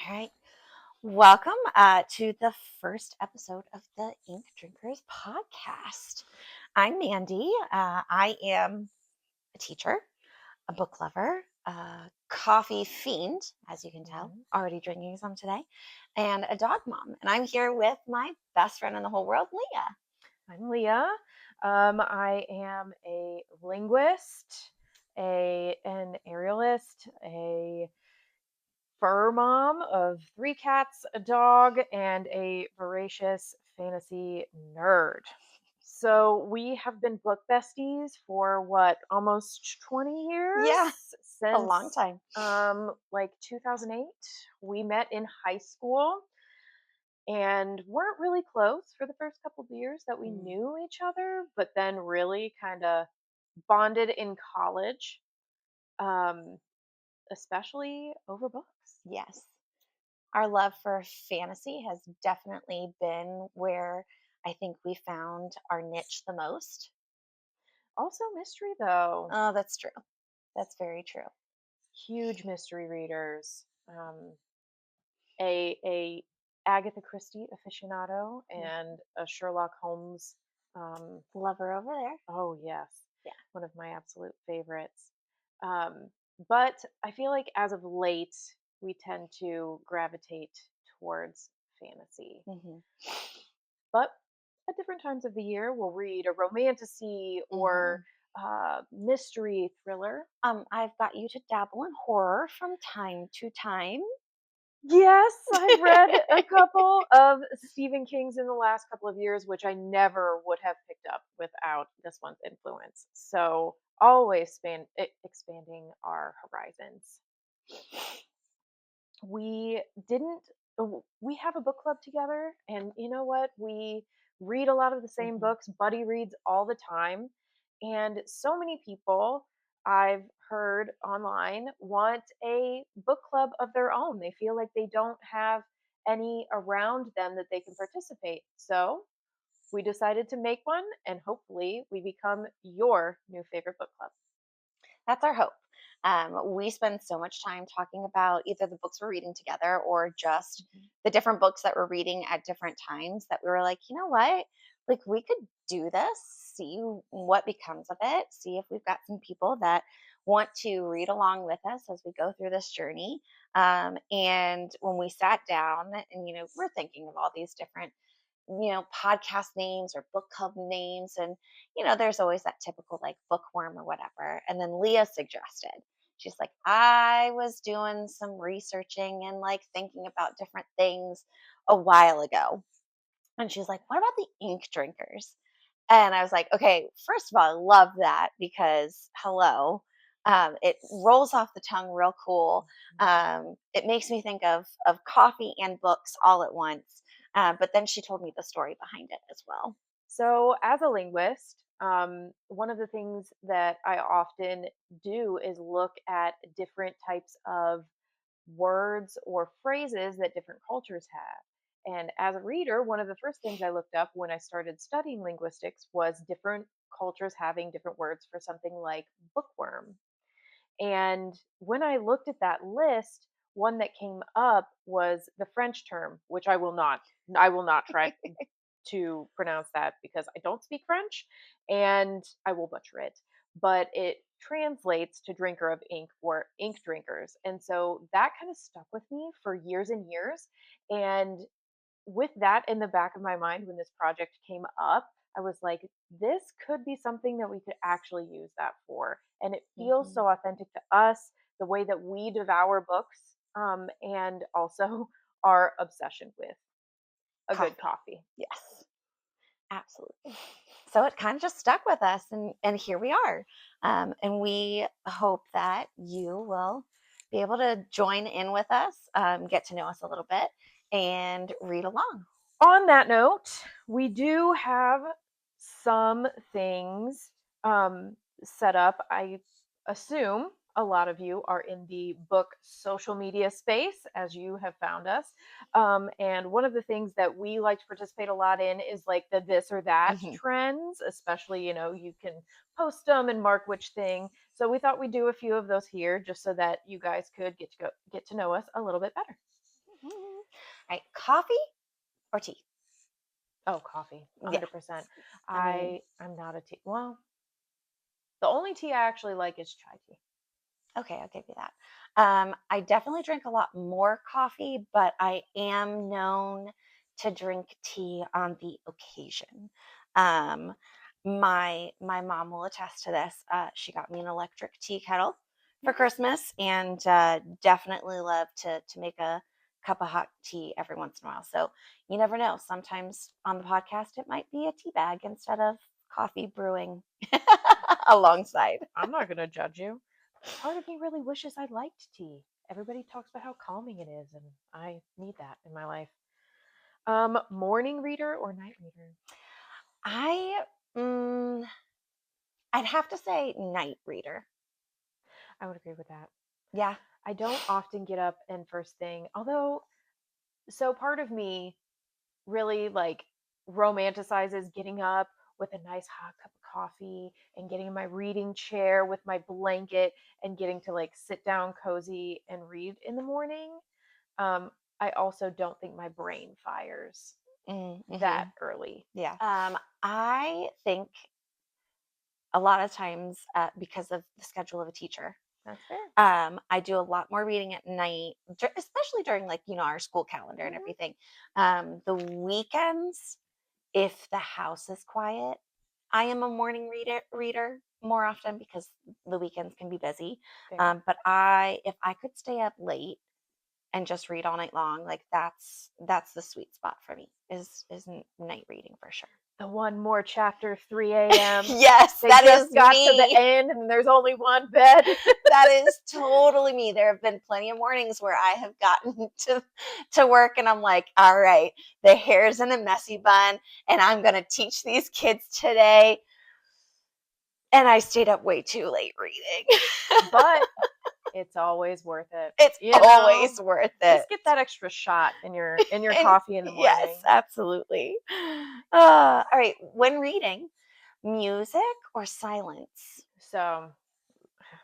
right. Welcome to the first episode of the Ink Drinkers podcast. I'm Mandy. I am a teacher, a book lover, a coffee fiend, as you can tell, Mhm. already drinking some today, and a dog mom. And I'm here with my best friend in the whole world, Leah. I'm Leah. I am a linguist, an aerialist, a fur mom of 3 cats, a dog, and a voracious fantasy nerd. So we have been book besties for what, almost 20 Yeah, years a long since time. like 2008. We met in high school and weren't really close for the first couple of years that we Mm, knew each other, but then really kind of bonded in college, um, especially over books. yes. Our love for fantasy has definitely been where I think we found our niche the most. Also, mystery though. Oh, that's true. That's very true. Huge mystery readers. A Agatha Christie aficionado Mm, and a Sherlock Holmes. Um, lover over there. oh yes, Yeah. one of my absolute favorites. Um, but I feel like as of late, we tend to gravitate towards fantasy. Hmm. But at different times of the year, we'll read a romantasy or Hmm. mystery thriller. I've got you to dabble in horror from time to time. Yes, I've read a couple of Stephen King's in the last couple of years, which I never would have picked up without this one's influence. So always expanding our horizons. We didn't we have a book club together, and you know what, we read a lot of the same Hmm. books. Buddy reads all the time, and so many people I've heard online want a book club of their own. They feel like they don't have any around them that they can participate, so we decided to make one, and hopefully we become your new favorite book club. That's our hope. We spend so much time talking about either the books we're reading together or just Mhm. the different books that we're reading at different times that we were like, you know what? Like, we could do this, see what becomes of it, see if we've got some people that want to read along with us as we go through this journey. And when we sat down and, we're thinking of all these different podcast names or book club names. And, there's always that typical like bookworm or whatever. And then Leah suggested, she's like, I was doing some researching and like thinking about different things a while ago. And she's like, what about the ink drinkers? And I was like, okay, first of all, I love that because hello. It rolls off the tongue real cool. It makes me think of coffee and books all at once. But then she told me the story behind it as well. So, as a linguist, one of the things that I often do is look at different types of words or phrases that different cultures have. And as a reader, one of the first things I looked up when I started studying linguistics was different cultures having different words for something like bookworm. And when I looked at that list, one that came up was the French term, which I will not try to pronounce that because I don't speak French and I will butcher it. But it translates to drinker of ink or ink drinkers. And so that kind of stuck with me for years and years. And with that in the back of my mind, when this project came up, I was like, this could be something that we could actually use that for. And it feels Hmm. so authentic to us, the way that we devour books, and also our obsession with a good Coffee. coffee. Yes, absolutely. So it kind of just stuck with us, and here we are. And we hope that you will be able to join in with us, get to know us a little bit, and read along. On that note, we do have some things set up. I assume a lot of you are in the book social media space, as you have found us. And one of the things that we like to participate a lot in is like the this or that Hmm. trends, especially, you can post them and mark which thing. So we thought we'd do a few of those here just so that you guys could get to know us a little bit better. coffee or tea? Oh, coffee, Yes. 100%. I mean, I'm not a tea. Well, the only tea I actually like is chai tea. okay, I'll give you that. I definitely drink a lot more coffee, but I am known to drink tea on the occasion. Um, my mom will attest to this. She got me an electric tea kettle for Mhm. Christmas, and definitely love to make a cup of hot tea every once in a while. So you never know. Sometimes on the podcast, it might be a tea bag instead of coffee brewing alongside. I'm not gonna judge you. Part of me really wishes I liked tea. Everybody talks about how calming it is, and I need that in my life. Morning reader or night reader? I mm, I'd have to say night reader. I would agree with that. Yeah. I don't often get up and first thing, although, so part of me really like romanticizes getting up with a nice hot cup of coffee and getting in my reading chair with my blanket and getting to like sit down cozy and read in the morning. Um, I also don't think my brain fires that Mm-hmm. early. Yeah. I think a lot of times, because of the schedule of a teacher, That's fair. I do a lot more reading at night, especially during like our school calendar and Hmm. everything. The weekends, if the house is quiet, I am a morning reader more often because the weekends can be busy. Fair. But if I could stay up late and just read all night long, like that's the sweet spot for me is night reading for sure. The one more chapter, 3 a.m. Yes, They that just is got to the me. end and there's only one bed. That is totally me. There have been plenty of mornings where I have gotten to work and I'm like, all right, the hair's in a messy bun and I'm going to teach these kids today. And I stayed up way too late reading. But it's always worth it. It's You know, always worth it. just get that extra shot in your And coffee in the yes, morning. absolutely. All right, when reading, music or silence? So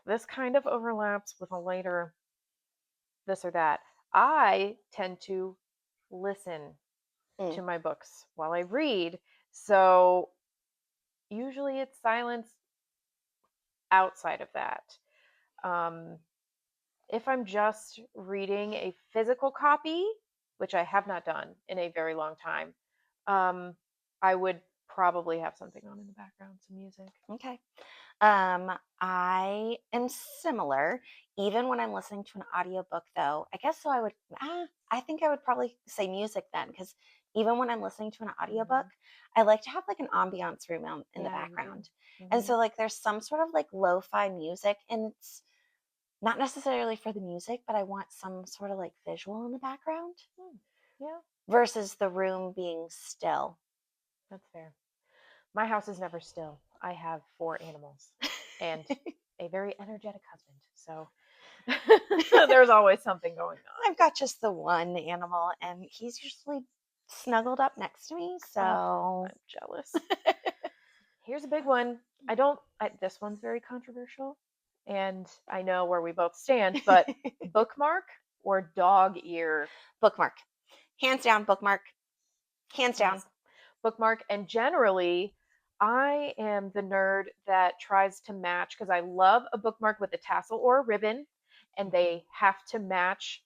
this kind of overlaps with a later this or that. I tend to listen Mm, to my books while I read. So usually it's silence outside of that. Um, if I'm just reading a physical copy, which I have not done in a very long time, um, I would probably have something on in the background, some music. okay. I am similar, even when I'm listening to an audiobook, though. I guess so. I think I would probably say music then, because even when I'm listening to an audiobook, Hmm. I like to have like an ambiance room in the Yeah, me too. background. And Hmm. so, like, there's some sort of like lo fi music, and it's not necessarily for the music, but I want some sort of like visual in the background Hmm. Yeah, versus the room being still. that's fair. My house is never still. I have 4 animals and a very energetic husband. So there's always something going on. I've got just the one animal, and he's usually snuggled up next to me. Oh, So, I'm jealous. Here's a big one. This one's very controversial, and I know where we both stand, but bookmark or dog ear? bookmark, hands down, bookmark, hands down. Yes, bookmark. And generally, I am the nerd that tries to match because I love a bookmark with a tassel or a ribbon, and Mhm, they have to match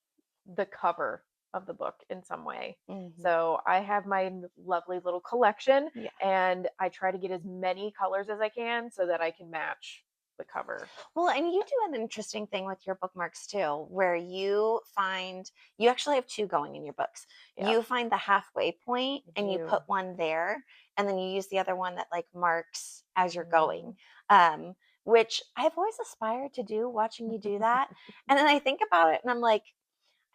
the cover of the book in some way. mhm. So I have my lovely little collection, Yeah. and I try to get as many colors as I can so that I can match the cover. Well, and you do an interesting thing with your bookmarks too, where you actually have two going in your books. Yep, You find the halfway point I and you do. put one there, and then you use the other one that like marks as you're going. Mhm. Um, which I've always aspired to do, watching you do that. And then I think about it and I'm like,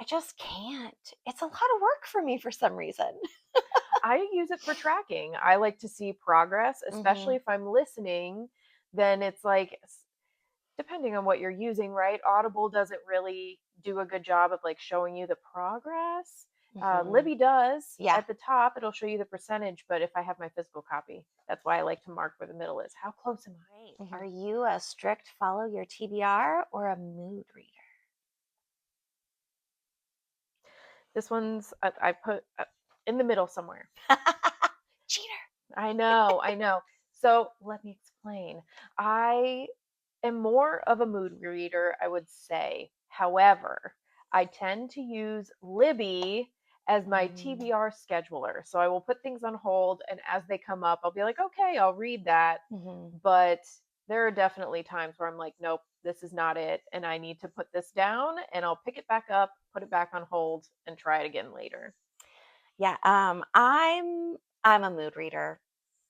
I just can't. It's a lot of work for me for some reason. I use it for tracking. I like to see progress, especially Hmm. if I'm listening. Then it's like, depending on what you're using, right? Audible doesn't really do a good job of like showing you the progress. Hmm. Libby does Yeah. at the top, it'll show you the percentage. But if I have my physical copy, that's why I like to mark where the middle is. How close am Right. I? Are you a strict follow your TBR or a mood reader? This one's I put in the middle somewhere. Cheater. I know, I know. So let me explain. I am more of a mood reader, I would say. However, I tend to use Libby as my Mm. TBR scheduler. So I will put things on hold, and as they come up, I'll be like, okay, I'll read that. Mhm. But there are definitely times where I'm like, nope, this is not it. And I need to put this down, and I'll pick it back up, put it back on hold, and try it again later. Yeah, I'm a mood reader.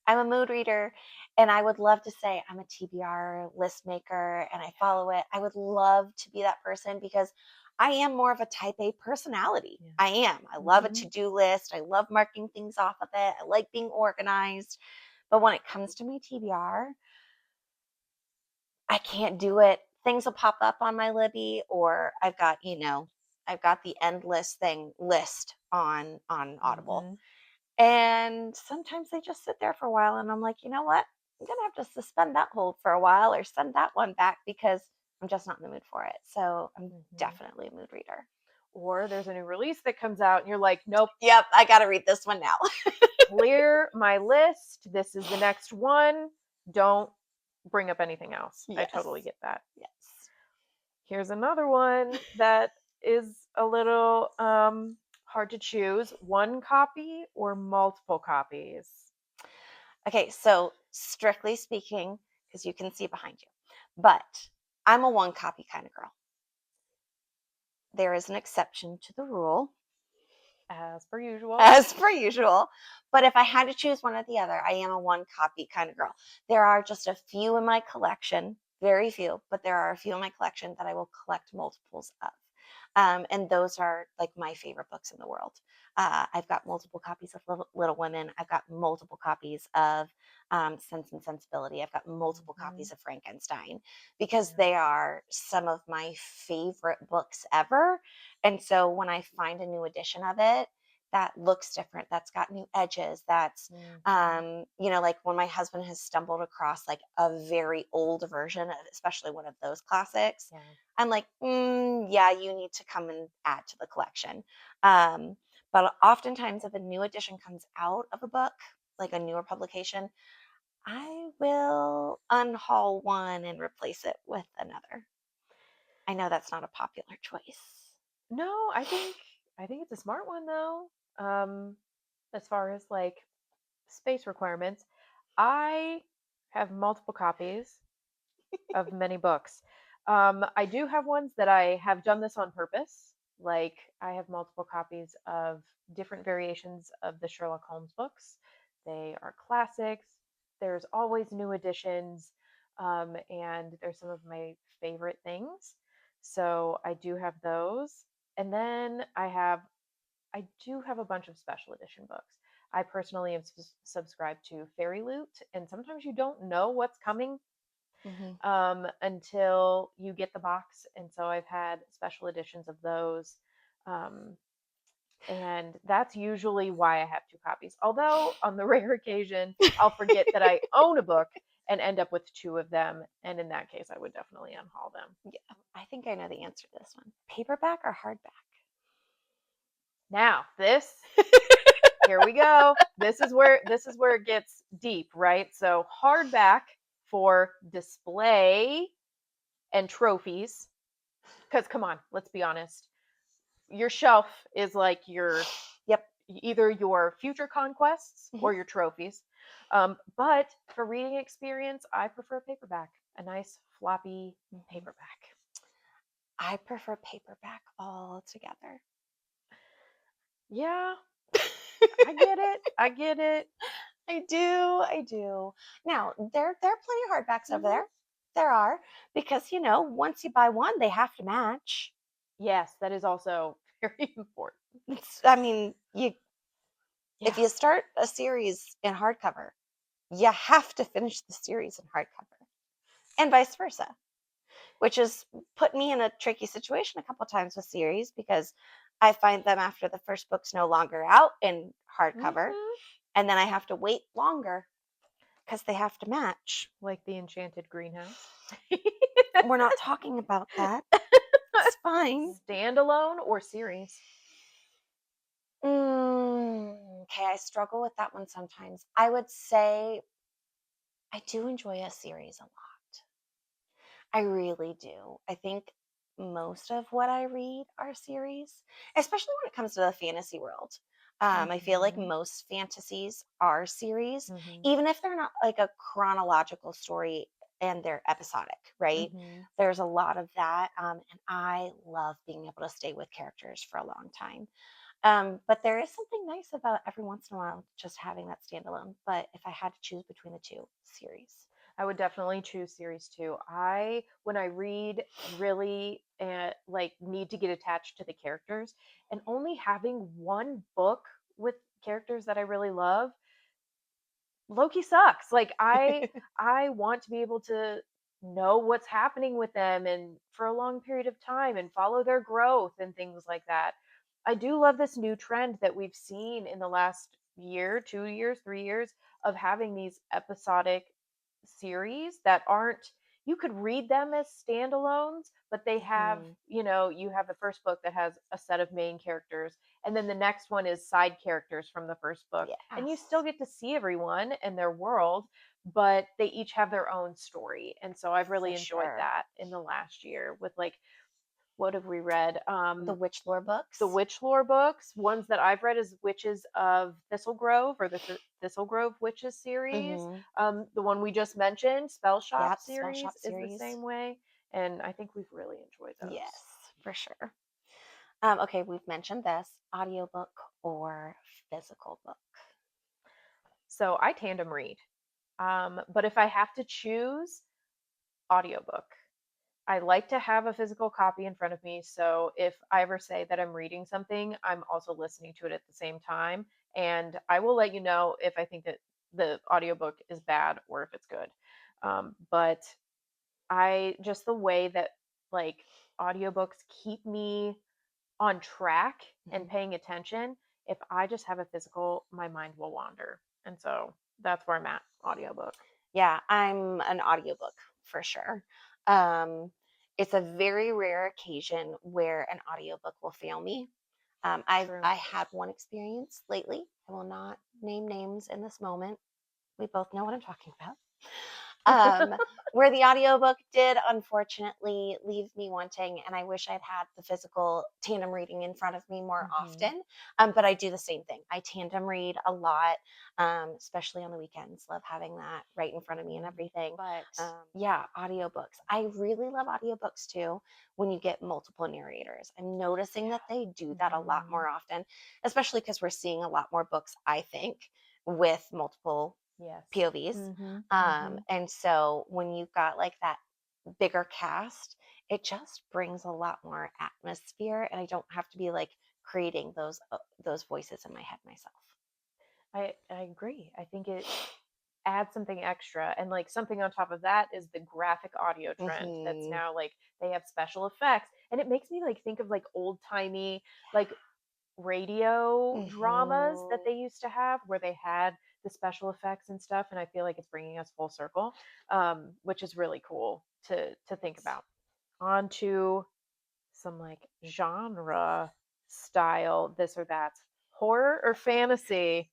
I'm a mood reader, and I would love to say I'm a TBR list maker and I follow it. I would love to be that person because I am more of a type A personality. Yeah. I am. I love a Hmm. to-do list. I love marking things off of it. I like being organized. But when it comes to my TBR, I can't do it. Things will pop up on my Libby or I've got the endless thing list on Audible. Hmm. And sometimes they just sit there for a while and I'm like, "You know what? I'm going to have to suspend that hold for a while or send that one back because I'm just not in the mood for it." So, I'm Hmm. definitely a mood reader. Or there's a new release that comes out, and you're like, nope, Yep, I got to read this one now. clear my list. This is the next one. Don't bring up anything else. I totally Yes. get that. Yes. Here's another one that is a little hard to choose. One copy or multiple copies? Okay, so strictly speaking, because you can see behind you, but I'm a one copy kind of girl. There is an exception to the rule, As per usual. as per usual. But if I had to choose one or the other, I am a one copy kind of girl. There are just a few in my collection, very few, but there are a few in my collection that I will collect multiples of. And those are like my favorite books in the world. I've got multiple copies of Little Women. I've got multiple copies of Sense and Sensibility. I've got multiple Hmm. copies of Frankenstein because Yeah. they are some of my favorite books ever. And so when I find a new edition of it, that looks different, that's got new edges, that's Hmm. like when my husband has stumbled across like a very old version of especially one of those classics, Yeah. I'm like, yeah, you need to come and add to the collection. Um, but oftentimes, if a new edition comes out of a book, like a newer publication, I will unhaul one and replace it with another. I know that's not a popular choice. No, I think it's a smart one though. Um, as far as like space requirements, I have multiple copies of many books. I do have ones that I have done this on purpose. Like I have multiple copies of different variations of the Sherlock Holmes books. They are classics. There's always new editions, and they're some of my favorite things. So I do have those, and then I do have a bunch of special edition books. I personally am subscribed to Fairy Loot, and sometimes you don't know what's coming Hmm. until you get the box. And so I've had special editions of those. Um, and that's usually why I have two copies. Although, on the rare occasion, I'll forget that I own a book and end up with two of them. And in that case, I would definitely unhaul them. Yeah, I think I know the answer to this one. Paperback or hardback? Now, here we go. This is where it gets deep, right? So, hardback for display and trophies. Because, come on, let's be honest, your shelf is like your Yep. either your future conquests Hmm. or your trophies. But for reading experience, I prefer paperback, a nice floppy Hmm. paperback. I prefer paperback altogether. Yeah, I get it. I get it. I do. I do. Now, there are plenty of hardbacks over Hmm. there. There are because once you buy one, they have to match. Yes, that is also very important. I mean, you if Yeah. you start a series in hardcover, you have to finish the series in hardcover, and vice versa. Which has put me in a tricky situation a couple times with series because I find them after the first book's no longer out in hardcover, Hmm. and then I have to wait longer because they have to match. Like the Enchanted Greenhouse. We're not talking about that. It's fine. Standalone or series? Okay, I struggle with that one sometimes. I would say I do enjoy a series a lot. I really do. I think most of what I read are series, especially when it comes to the fantasy world. I feel like Mhm. most fantasies are series, Mhm. even if they're not like a chronological story and they're episodic, right? Mhm. There's a lot of that. And I love being able to stay with characters for a long time. But there is something nice about every once in a while just having that standalone. But if I had to choose between the two, series. I would definitely choose series 2. I when I read really like need to get attached to the characters, and only having one book with characters that I really love, Loki sucks. Like I want to be able to know what's happening with them and for a long period of time and follow their growth and things like that. I do love this new trend that we've seen in the last year, 2 years, 3 years of having these episodic series that aren't, you could read them as standalones, but they have, Mhm. you have the first book that has a set of main characters, and then the next one is side characters from the first book, and you still Yes, get to see everyone and their world, but they each have their own story. And so I've for really enjoyed sure. that in the last year with, like, what have we read? The witch lore The books. witch lore books. Ones that I've read is Witches of Thistlegrove, or the Thistlegrove Witches series. Mhm. The one we just mentioned, Spell Shop Yep, spell series, shop is the series. same way, and I think we've really enjoyed those. Yes, for sure. Okay, we've mentioned this audiobook or physical book. So I tandem read. But if I have to choose, audiobook. I like to have a physical copy in front of me. So if I ever say that I'm reading something, I'm also listening to it at the same time. And I will let you know if I think that the audiobook is bad or if it's good. But I just the way that, like, audiobooks keep me on track and Mhm. paying attention, if I just have a physical, my mind will wander. And so that's where I'm at, audiobook. Yeah, I'm an audiobook for sure. Um, it's a very rare occasion where an audiobook will fail me. True. I had one experience lately. I will not name names in this moment. We both know what I'm talking about. um, where the audiobook did unfortunately leave me wanting, and I wish I'd had the physical tandem reading in front of me more Mhm. often. But I do the same thing. I tandem read a lot, especially on the weekends. Love having that right in front of me and Mhm. everything. But Yeah, audiobooks. I really love audiobooks too when you get multiple narrators. I'm noticing that they do that a lot Mhm. more often, especially because we're seeing a lot more books, I think, with multiple Yes. POVs. Mhm. Mhm. And so when you've got like that bigger cast, it just brings a lot more atmosphere, and I don't have to be like creating those voices in my head myself. I agree. I think it adds something extra, and, like, something on top of that is the graphic audio trend that's Hmm. now, like, they have special effects, and it makes me, like, think of, like, old-timey, like, radio dramas that Hmm. they used to have where they had the special effects and stuff, and I feel like it's bringing us full circle, which is really cool to think about. On to some, like, genre style this or that. Horror or fantasy?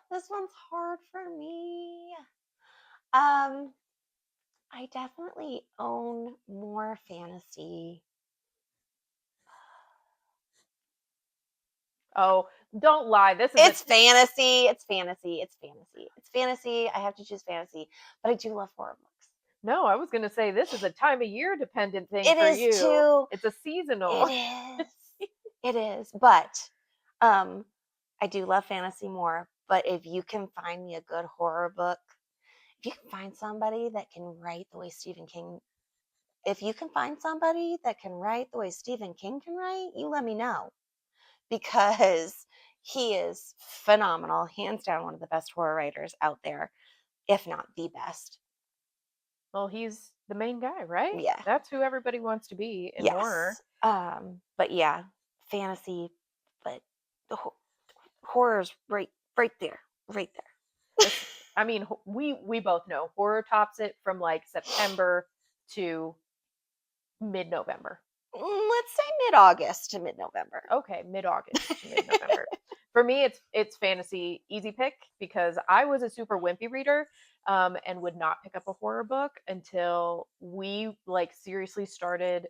This one's hard for me. Um, I definitely own more fantasy. Oh, don't lie. This is a It's fantasy. It's fantasy. It's fantasy. It's fantasy. I have to choose fantasy, but I do love horror books. no, I was gonna say this is a time of year dependent thing It for is you. too. It's a It seasonal. is. It is. But um I do love fantasy more. But if you can find me a good horror book, if you can find somebody that can write the way Stephen King, if you can find somebody that can write the way Stephen King can write, you let me know because he is phenomenal, hands down one of the best horror writers out there, if not the best. Well, he's the main guy, right? Yeah. That's who everybody wants to be in horror. Yes. But yeah, fantasy, but the horror's right there, right there. This, I mean, we both know horror tops it from, like, September to mid-November. Let's say mid-August to mid-November. Okay, mid-August to mid-November. For me, it's fantasy easy pick because I was a super wimpy reader, and would not pick up a horror book until we like seriously started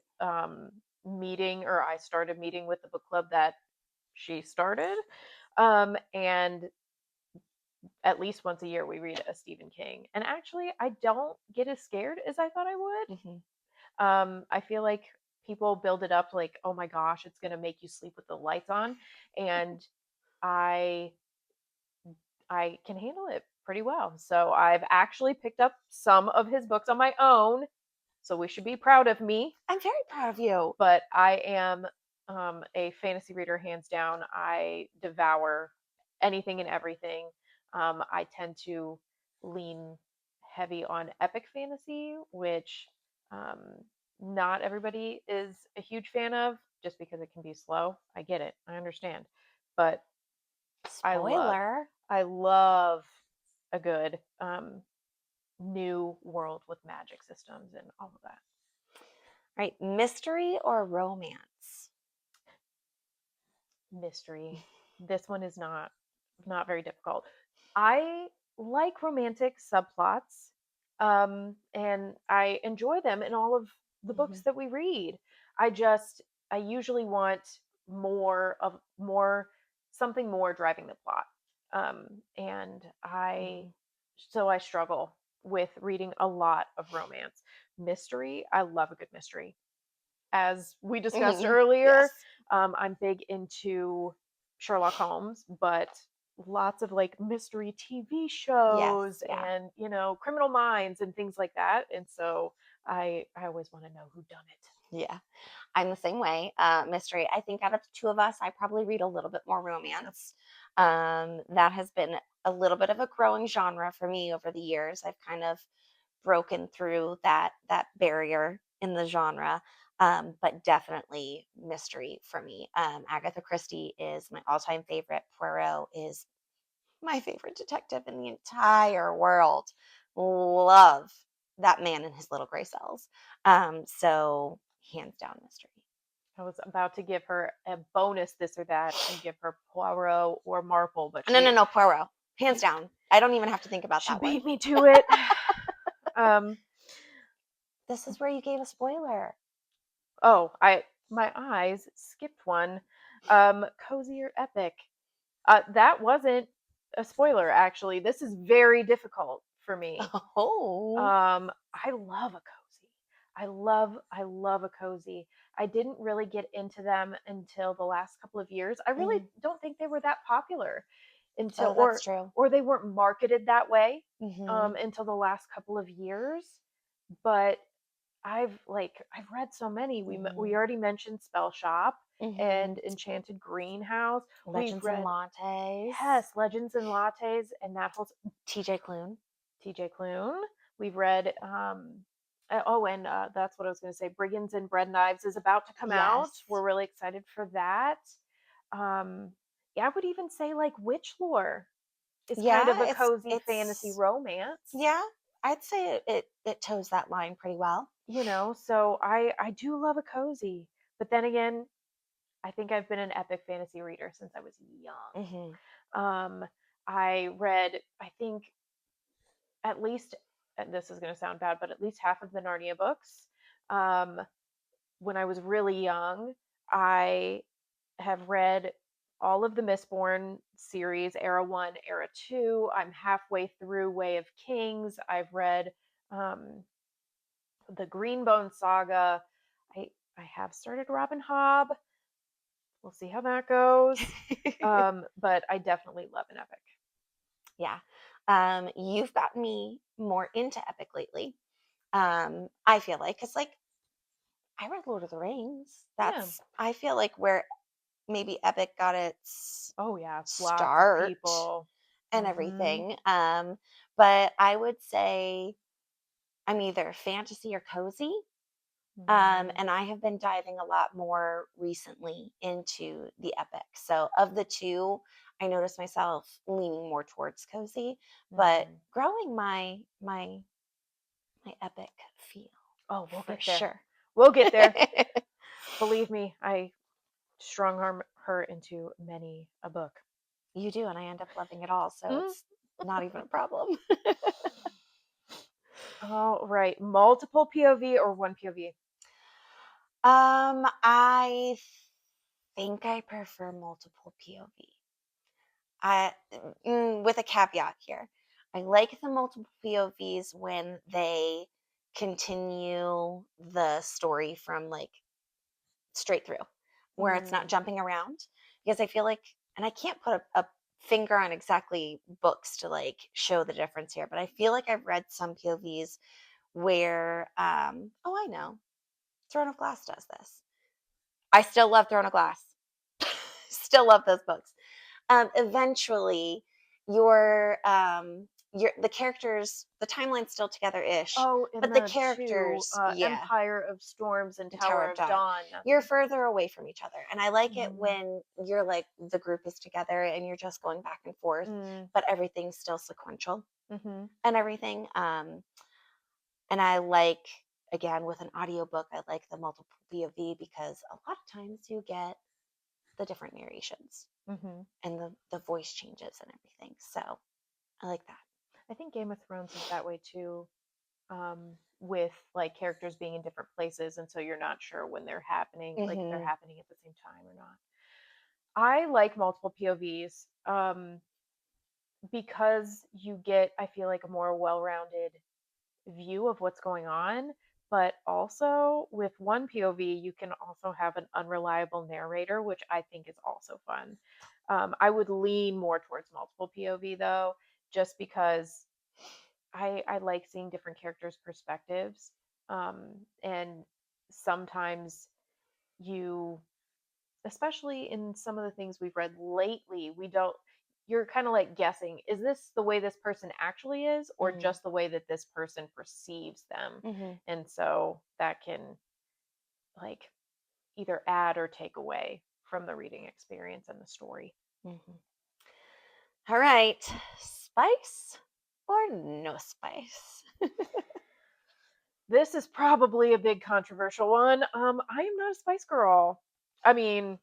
meeting, or I started meeting with the book club that she started. And at least once a year we read a Stephen King. And actually, I don't get as scared as I thought I would. Mhm. I feel like people build it up like, oh my gosh, it's gonna make you sleep with the lights on, and I I can handle it pretty well. So I've actually picked up some of his books on my own. So we should be proud of me. I'm very proud of you. But I am a fantasy reader, hands down. I devour anything and everything. I tend to lean heavy on epic fantasy, which um, not everybody is a huge fan of just because it can be slow. I get it. I understand. But I love, Spoiler. I love a good new world with magic systems and all of that. Right, mystery or romance? Mystery. This one is not very difficult. I like romantic subplots, and I enjoy them in all of the books Mhm, that we read. I usually want more something more driving the plot, and mhm, I struggle with reading a lot of romance. Mystery. I love a good mystery, as we discussed mhm. earlier. Yes. I'm big into Sherlock Holmes, but lots of like mystery TV Yes, shows yeah. and Criminal Minds and things like that. And so I always want to know who done it. Yeah. I'm the same way. Mystery. I think out of the two of us, I probably read a little bit more romance. That has been a little bit of a growing genre for me over the years. I've kind of broken through that barrier in the genre. But definitely mystery for me. Agatha Christie is my all-time favorite. Poirot is my favorite detective in the entire world. Love that man and his little gray cells. So hands down mystery. I was about to give her a bonus this or that and give her Poirot or Marple, but No, no, she no, Poirot. Hands down. I don't even have to think about she that one. beat me to it. um, This is where you gave a spoiler. oh, I my eyes skipped one. Cozy or epic? That wasn't a spoiler, actually. This is very difficult for me. Oh. I love a cozy. I love a cozy. I didn't really get into them until the last couple of years. I really Mhm. don't think they were that popular until, Oh, that's true. or they weren't marketed that way Mhm. until the last couple of years. But I've read so many. We Mhm. already mentioned Spell Shop Mhm. and Enchanted Greenhouse. We've Legends and read, Lattes. yes, Legends and Lattes, and that whole TJ Klune. TJ Klune. We've read oh, and that's what I was going to say. Brigands and Bread Knives is about to come out. Yes. We're really excited for that. Um, yeah, I would even say like Witch Lore is kind of Yeah, a cozy fantasy it's romance. yeah, I'd say it toes that line pretty well. So I do love a cozy, but then again, I think I've been an epic fantasy reader since I was young. Mhm. I read, I think, at least, and this is going to sound bad, but at least half of the Narnia books. Um, when I was really young, I have read all of the Mistborn series, Era 1, Era 2. I'm halfway through Way of Kings. I've read um, the Greenbone saga. I have started Robin Hobb. We'll see how that goes. But I definitely love an epic. Yeah. You've gotten me more into epic lately. I feel like, cause like I read Lord of the Rings. Yeah. That's I feel like where maybe epic got its Oh yeah. Lots of start people. and Hmm. everything. But I would say I'm either fantasy or cozy. Hmm. And I have been diving a lot more recently into the epic. So of the two, I noticed myself leaning more towards cozy, but Hmm. growing my epic feel Oh, we'll for get there. sure. We'll get there. Believe me, I strong arm her into many a book. You do, and I end up loving it all, so Mm. it's not even a problem. Oh, right. Multiple POV or one POV? I think I prefer multiple POV. With a caveat here. I like the multiple POVs when they continue the story from like straight through, where it's not Mm, jumping around. Because I feel like, and I can't put a finger on exactly books to like show the difference here, but I feel like I've read some POVs where, oh, I know, Throne of Glass does this. I still love Throne of Glass. Still love those books. Eventually your the characters, the timeline's still together ish, oh, in but the the two, characters, yeah, Empire of Storms and and Tower Tower of of Dawn, Dawn. That's you're further away from each other, and I like it mhm. when you're like the group is together and you're just going back and forth, Mm, but everything's still sequential mhm, and everything. And I like, again, with an audiobook, I like the multiple POV because a lot of times you get the different narrations mhm. and the voice changes and everything. So I like that. I think Game of Thrones is that way too, with like characters being in different places, and so you're not sure when they're happening, like if they're Hmm. happening at the same time or not. I like multiple POVs, because you get, I feel like, a more well-rounded view of what's going on. But also with one POV, you can also have an unreliable narrator, which I think is also fun. I would lean more towards multiple POV though, just because I like seeing different characters' perspectives. And sometimes you, especially in some of the things we've read lately, we don't, you're kind of like guessing, is this the way this person actually is, or Hmm. just the way that this person perceives them? Hmm. And so that can like either add or take away from the reading experience and the story. Hmm. All right. Spice or no spice? This is probably a big controversial one. I am not a Spice Girl. I mean,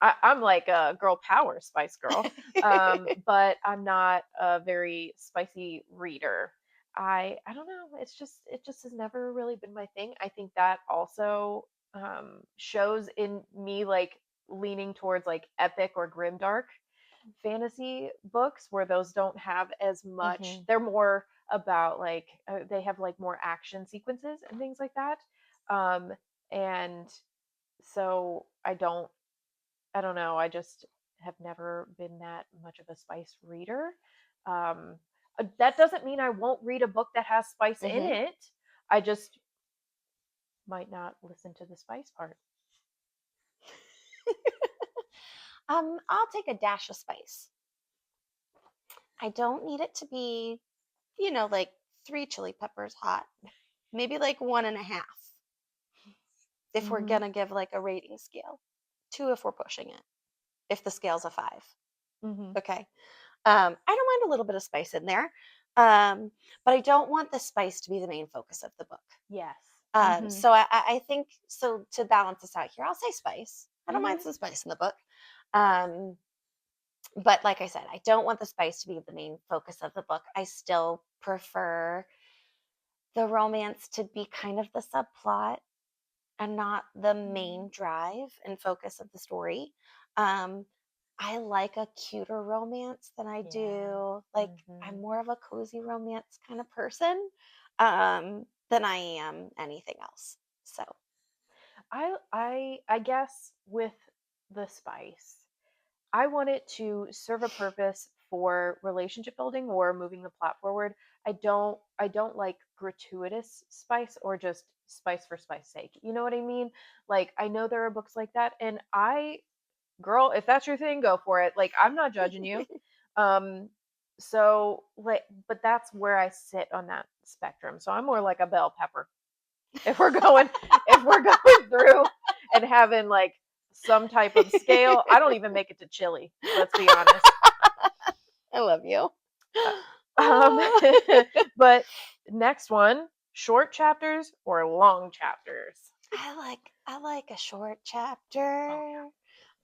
I'm like a girl power Spice Girl, but I'm not a very spicy reader. I don't know. It just has never really been my thing. I think that also shows in me like leaning towards like epic or grimdark fantasy books where those don't have as much. Hmm. They're more about like they have like more action sequences and things like that. Um, and so I don't know. I just have never been that much of a spice reader. Um, that doesn't mean I won't read a book that has spice in Hmm. it. I just might not listen to the spice part. I'll take a dash of spice. I don't need it to be, like three chili peppers hot. Maybe like one and a half if we're Mm-hmm. gonna give like a rating scale. Two if we're pushing it. If the scale's a five. Mm-hmm. Okay. I don't mind a little bit of spice in there, but I don't want the spice to be the main focus of the book. Yes. Mm-hmm. So I think, so to balance this out here, I'll say spice. I don't mind Mm-hmm. some spice in the book. Um, but like I said, I don't want the spice to be the main focus of the book. I still prefer the romance to be kind of the subplot and not the main drive and focus of the story. Um, I like a cuter romance than I Yeah. do, like, Mm-hmm. I'm more of a cozy romance kind of person, than I am anything else. So, I guess with the spice, I want it to serve a purpose for relationship building or moving the plot forward. I don't like gratuitous spice or just spice for spice sake. You know what I mean? Like I know there are books like that and I girl, if that's your thing, go for it. Like I'm not judging you. Um so like but that's where I sit on that spectrum. So I'm more like a bell pepper. If we're going if we're going through and having like some type of scale, I don't even make it to chili. Let's be honest. I love you. Uh, Um, Ah. but next one, short chapters or long chapters? I like a short Oh, chapter.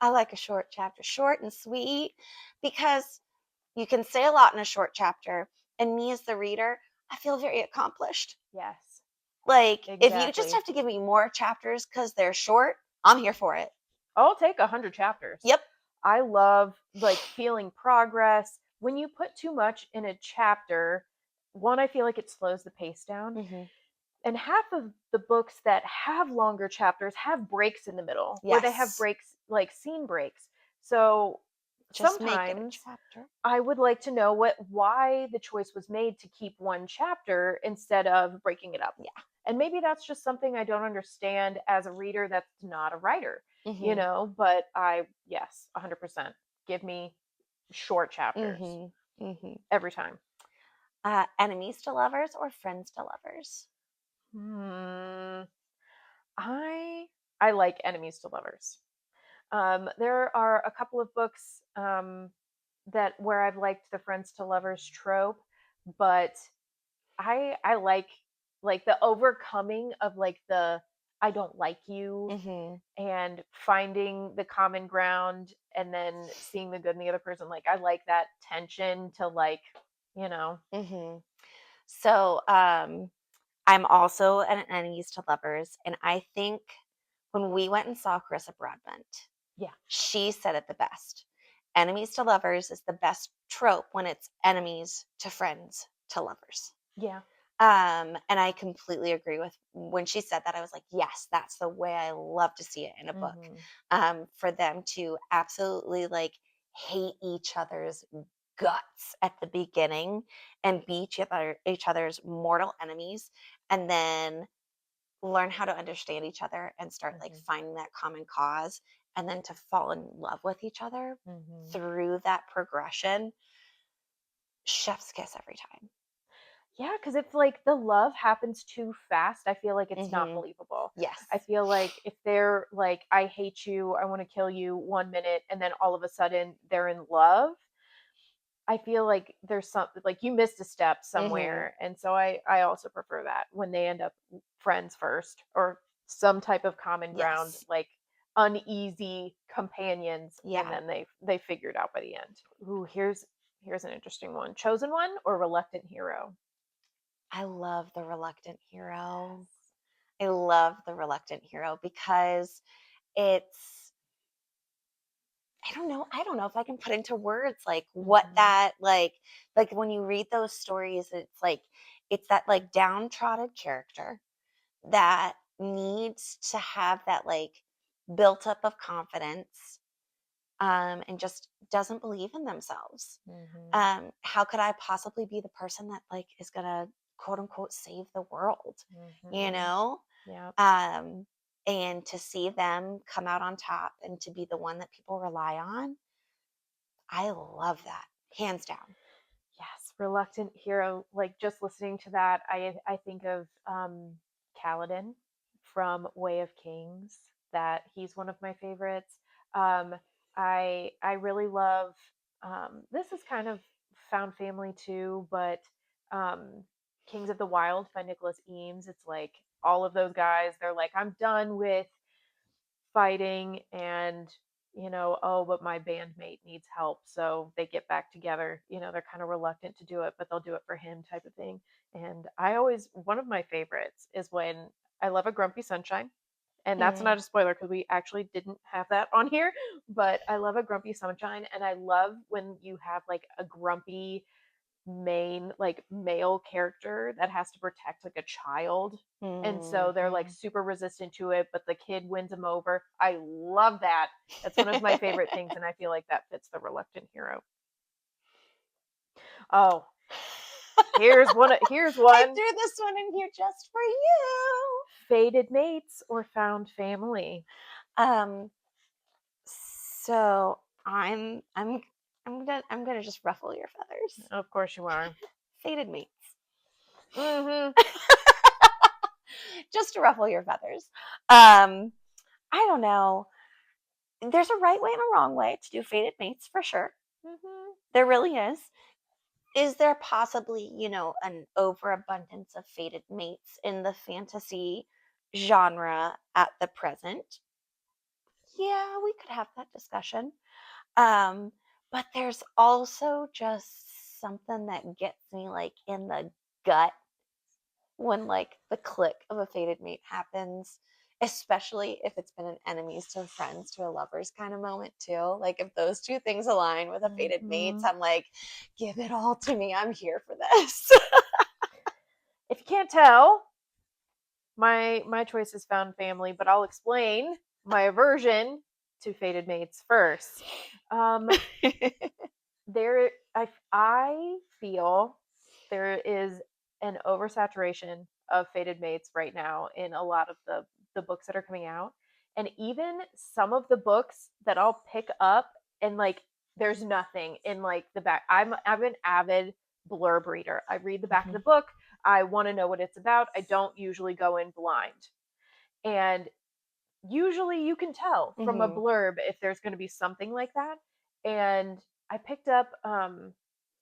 I like a short chapter, short and sweet, because you can say a lot in a short chapter. And me as the reader, I feel very accomplished. yeah. Yes, Like, if you just exactly. have to give me more chapters because they're short, I'm here for it. I'll take 100 chapters. Yep. I love like feeling progress. When you put too much in a chapter, one, I feel like it slows the pace down. Hmm. And half of the books that have longer chapters have breaks in the middle where they have Yes. breaks, like scene breaks. So Just make it a sometimes chapter. I would like to know why the choice was made to keep one chapter instead of breaking it up. Yeah. And maybe that's just something I don't understand as a reader that's not a writer, Hmm. but yes, 100%. Give me short chapters Hmm. Hmm. every time. Enemies to lovers or friends to lovers? Hmm. I I like enemies to lovers. There are a couple of books that where I've liked the friends to lovers trope, but I like the overcoming of like the I don't like you Hmm. and finding the common ground and then seeing the good in the other person. Like I like that tension to like, you know. Hmm. So, I'm also an enemies to lovers, and I think when we went and saw Carissa Broadbent, Yeah. she said it the best. Enemies to lovers is the best trope when it's enemies to friends to lovers. Yeah. And I completely agree with when she said that. I was like, yes, that's the way I love to see it in a book. Mhm. For them to absolutely like hate each other's guts at the beginning and be each other's mortal enemies, and then learn how to understand each other and start like Mhm. finding that common cause, and then to fall in love with each other Mhm. through that progression. Chef's kiss every time. Yeah, because if like the love happens too fast, I feel like it's not Hmm. believable. I Yes. feel like if they're like, I hate you, I want to kill you 1 minute, and then all of a sudden they're in love, I feel like there's something like you missed a step Hmm. somewhere. And so I also prefer that when they end up friends first or some type of common ground, Yes. like uneasy companions, and Yeah. then they figure it out by the end. Ooh, here's an interesting one. Chosen one or reluctant hero? I love the reluctant hero. Yes. I love the reluctant hero because it's I don't know if I can put into words like what Mhm. that like when you read those stories, it's that like downtrodden character that needs to have that like built up of confidence, and just doesn't believe in themselves. Mhm. How could I possibly be the person that like is gonna quote unquote save the world? You Mhm. know? Yep. Um, and to see them come out on top and to be the one that people rely on, I love that, hands down. Yes, reluctant hero. Like just listening to that, I think of Kaladin from Way of Kings. That he's one of my favorites. Um, I really love. This is kind of found family too, but um, Kings of the Wild by Nicholas Eames. It's like all of those guys. They're like, I'm done with fighting and oh, but my bandmate needs help, so they get back together. They're kind of reluctant to do it, but they'll do it for him, type of thing. And I always one of my favorites is when I love a grumpy sunshine, and that's Mm, not a spoiler because we actually didn't have that on here, but I love a grumpy sunshine, and I love when you have like a grumpy main like male character that has to protect like a child, and so they're like mhm. super resistant to it, but the kid wins him over. I love that. That's one of my favorite things, and I feel like that fits the reluctant hero. Oh, here's I one. threw this one in here just for you. Fated mates or found family? Um, so I'm gonna just ruffle your feathers. Of course you are. Fated mates. Mm-hmm. Just to ruffle your feathers. Um, I don't know. There's a right way and a wrong way to do fated mates for sure. Mm-hmm. There really is. Is there possibly, an overabundance of fated mates in the fantasy genre at the present, yeah, we could have that discussion. Um, but there's also just something that gets me, like, in the gut when, like, the click of a fated mate happens, especially if it's been an enemies to friends to a lovers kind of moment too. Like, if those 2 things align with a fated mates, Mhm. I'm like, "Give it all to me, I'm here for this." If you can't tell, my choice is found family, but I'll explain my aversion to fated mates first. Um, there, I feel there is an oversaturation of fated mates right now in a lot of the books that are coming out, and even some of the books that I'll pick up and like there's nothing in like the back. I'm an avid blurb reader. I read the back of the Mhm, book. I want to know what it's about. I don't usually go in blind. And usually you can tell from a mhm, blurb if there's going to be something like that. And I picked up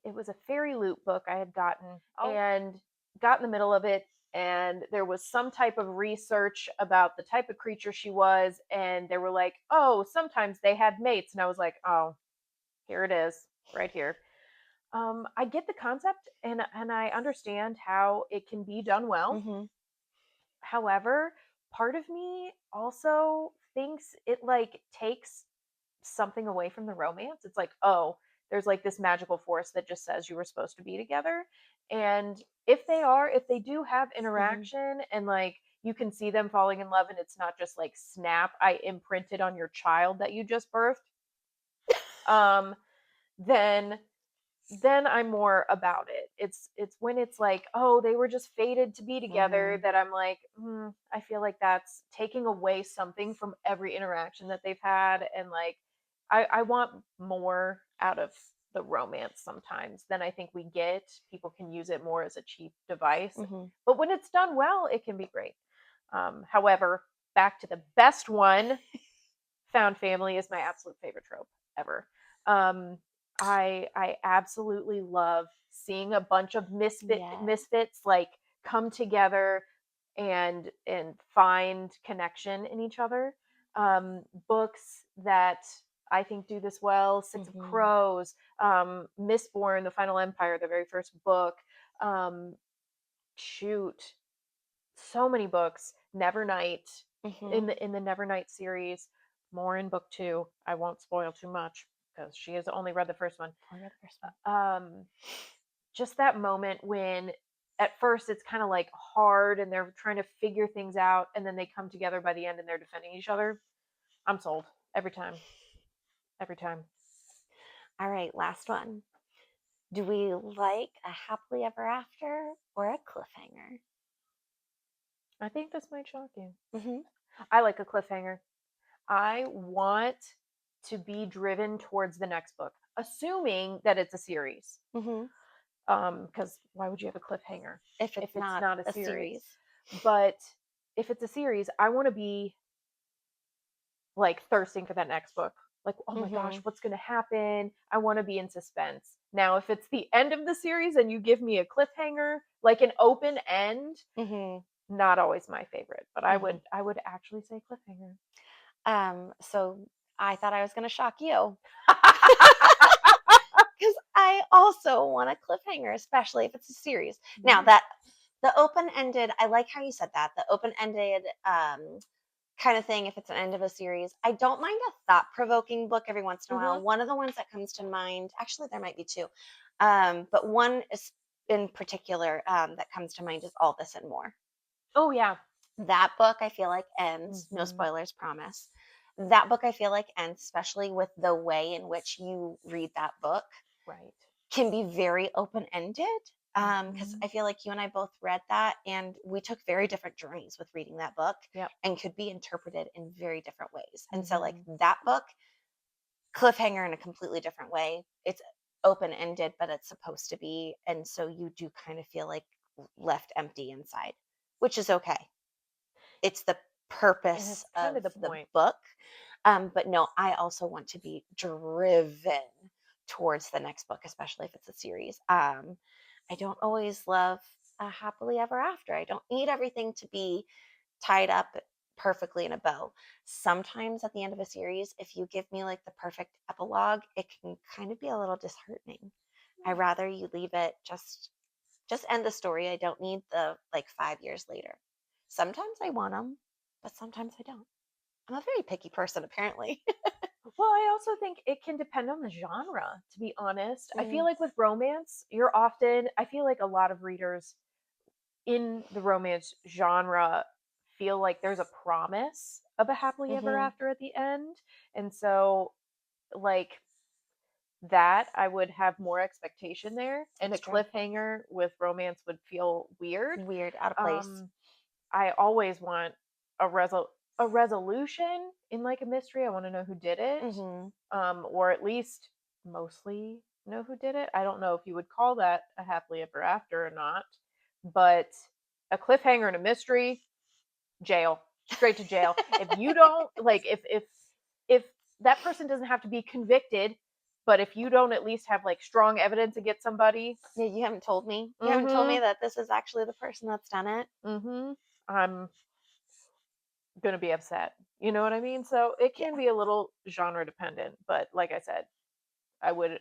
it was a fairy loot book I had gotten Oh. and got in the middle of it, and there was some type of research about the type of creature she was, and they were like, "Oh, sometimes they had mates." And I was like, "Oh, here it is, right here." I get the concept and I understand how it can be done well. Mhm, However, part of me also thinks it like takes something away from the romance. It's like, oh, there's like this magical force that just says you were supposed to be together. And if they do have mhm. interaction and like you can see them falling in love and it's not just like snap, I imprinted on your child that you just birthed, um, then I'm more about it. It's when it's like, oh, they were just fated to be together Mhm, that I'm like, I feel like that's taking away something from every interaction that they've had, and like, I want more out of the romance sometimes than I think we get. People can use it more as a cheap device, mhm. but when it's done well, it can be great. However, back to the best one, found family is my absolute favorite trope ever. Um, I absolutely love seeing a bunch of Yes. misfits like come together and find connection in each other. Books that I think do this well: Six of Mhm, Crows, Mistborn, The Final Empire, the very first book. Um, shoot, so many books. Nevernight, mhm. in the Nevernight series, more in book 2. I won't spoil too much because she has only read the first one. Only read the first one. Um, just that moment when at first it's kind of like hard and they're trying to figure things out, and then they come together by the end and they're defending each other. I'm sold every time. Every time. All right, last one. Do we like a happily ever after or a cliffhanger? I think this might shock you. Mhm, I like a cliffhanger. I want to be driven towards the next book, assuming that it's a series. mhm. Because why would you have a cliffhanger If if it's it's not not a a series? series. But if it's a series, I want to be like thirsting for that next book. Like, oh my gosh, Mhm, what's going to happen? I want to be in suspense. Now, if it's the end of the series and you give me a cliffhanger, like an open end, mhm, not always my favorite, but mhm. I would actually say cliffhanger. So I thought I was gonna shock you because I also want a cliffhanger, especially if it's a series. Now Yeah. that the open-ended, I like how you said that, the open-ended, kind of thing, if it's an end of a series. I don't mind a thought-provoking book every once in a while. Mhm. One of the ones that comes to mind, actually, there might be 2, but one is in particular, that comes to mind is All This and More. Oh yeah. That book I feel like ends, no Mhm. spoilers, promise. That book I feel like ends, especially with the way in which you read that book, Right. can be very open-ended. Because Mhm. I feel like you and I both read that, and we took very different journeys with reading that book Yep. and could be interpreted in very different ways. And so, like, Mhm. that book, cliffhanger in a completely different way. It's open-ended, but it's supposed to be, and so you do kind of feel like left empty inside, which is okay. It's the And purpose it's kind of of the the point. book. But no, I also want to be driven towards the next book, especially if it's a series. I don't always love a happily ever after. I don't need everything to be tied up perfectly in a bow. Sometimes at the end of a series, if you give me like the perfect epilogue, it can kind of be a little disheartening. I'd rather you leave it just end the story. I don't need the like 5 years later. Sometimes I want them, but sometimes I don't. I'm a very picky person, apparently. Well, I also think it can depend on the genre, to be honest. I feel Mm, like with romance, I feel like a lot of readers in the romance genre feel like there's a promise of a happily ever mm-hmm. after at the end. And so, like, that I would have more expectation there. And a It's true. cliffhanger with romance would feel weird. Weird, out of place. Um, I always want a resolution in like a mystery. I want to know who did it, Mm-hmm. or at least mostly know who did it. I don't know if you would call that a happily ever after or not, but a cliffhanger and a mystery, jail, straight to jail. If you don't like, if that person doesn't have to be convicted, but if you don't at least have like strong evidence against somebody, Yeah, you haven't told me. You haven't told me mm-hmm, that this is actually the person that's done it. mm-hmm, I'm gonna be upset. You know what I mean? So it Yeah, can be a little genre dependent, but like I said, I would,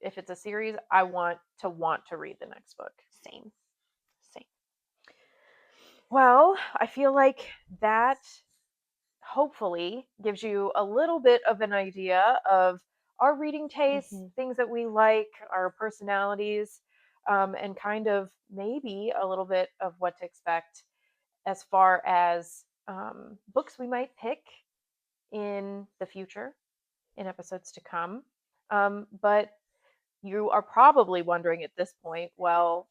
if it's a series, I want to read the next book. same, same. Well, I feel like that hopefully gives you a little bit of an idea of our reading tastes, Mm-hmm. things that we like, our personalities, and kind of maybe a little bit of what to expect as far as books we might pick in the future, in episodes to come. But you are probably wondering at this point, well,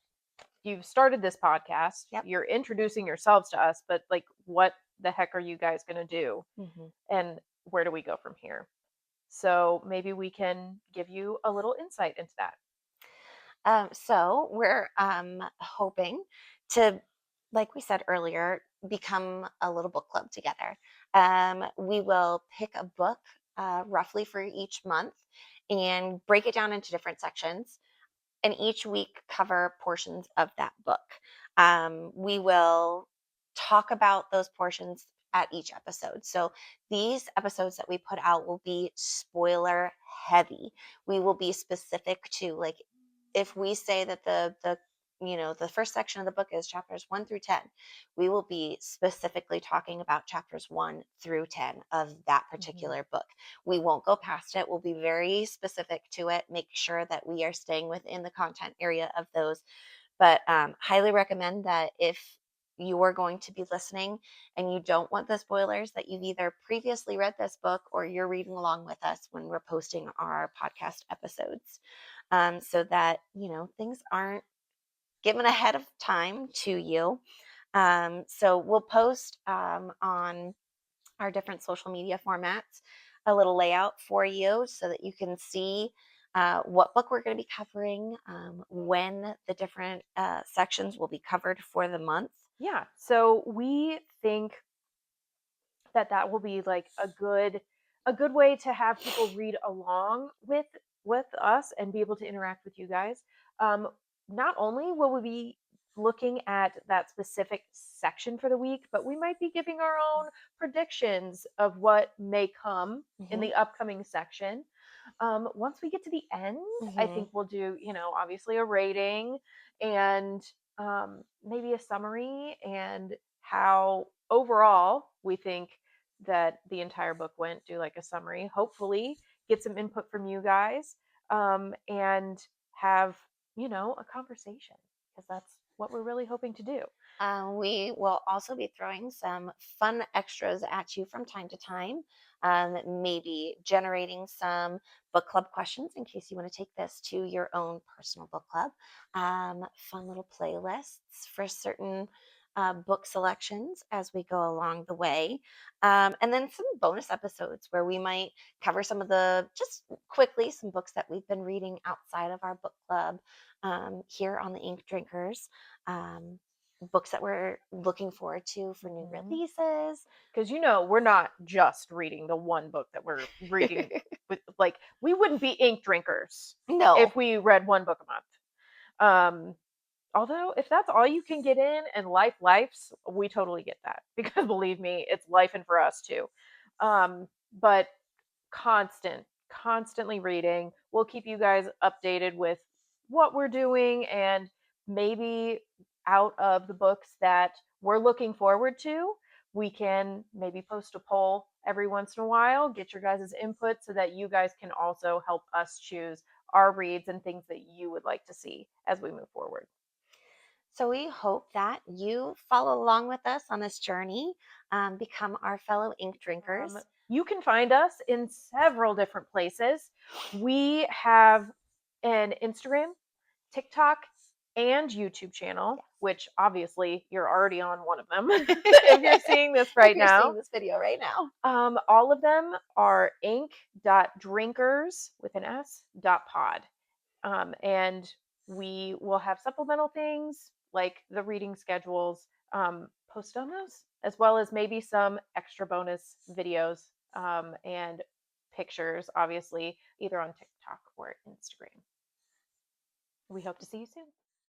you've started this podcast, Yep. you're introducing yourselves to us, but like, what the heck are you guys going to do? Mm-hmm. And where do we go from here? So maybe we can give you a little insight into that. So we're hoping to, like we said earlier, become a little book club together. We will pick a book roughly for each month and break it down into different sections, and each week cover portions of that book. We will talk about those portions at each episode. So these episodes that we put out will be spoiler heavy. We will be specific to, like, if we say that the first section of the book is chapters 1 through 10, we will be specifically talking about chapters 1 through 10 of that Mm-hmm. particular book. We won't go past it. We'll be very specific to it, make sure that we are staying within the content area of those. But highly recommend that if you are going to be listening and you don't want the spoilers, that you've either previously read this book or you're reading along with us when we're posting our podcast episodes, so that things aren't given ahead of time to you. So we'll post on our different social media formats a little layout for you so that you can see what book we're going to be covering, when the different sections will be covered for the month. Yeah. So we think that that will be like a good way to have people read along with us and be able to interact with you guys. Um, Not only will we be looking at that specific section for the week, but we might be giving our own predictions of what may come in Hmm. the upcoming section. Once we get to the end, I Hmm. think we'll do, obviously a rating and maybe a summary and how overall we think that the entire book went, do like a summary, hopefully get some input from you guys, and have, a conversation because that's what we're really hoping to do. We will also be throwing some fun extras at you from time to time, maybe generating some book club questions in case you want to take this to your own personal book club, fun little playlists for certain book selections as we go along the way, and then some bonus episodes where we might cover some of the, just quickly, some books that we've been reading outside of our book club, here on the Ink Drinkers. Um, Books that we're looking forward to for new releases. Because we're not just reading the one book that we're reading with, like, we wouldn't be ink drinkers No. if we read one book a month. Although, if that's all you can get in and lifes, we totally get that because believe me, it's life and for us too. But constantly reading. We'll keep you guys updated with what we're doing, and maybe out of the books that we're looking forward to, we can maybe post a poll every once in a while, get your guys' input so that you guys can also help us choose our reads and things that you would like to see as we move forward. So we hope that you follow along with us on this journey, become our fellow ink drinkers. You can find us in several different places. We have an Instagram, TikTok, and YouTube channel, which obviously you're already on one of them if you're seeing this If right you're seeing now. this video right now. All of them are ink.drinkers with an S dot pod. And we will have supplemental things like the reading schedules posted on those, as well as maybe some extra bonus videos and pictures, obviously, either on TikTok or Instagram. We hope to see you soon.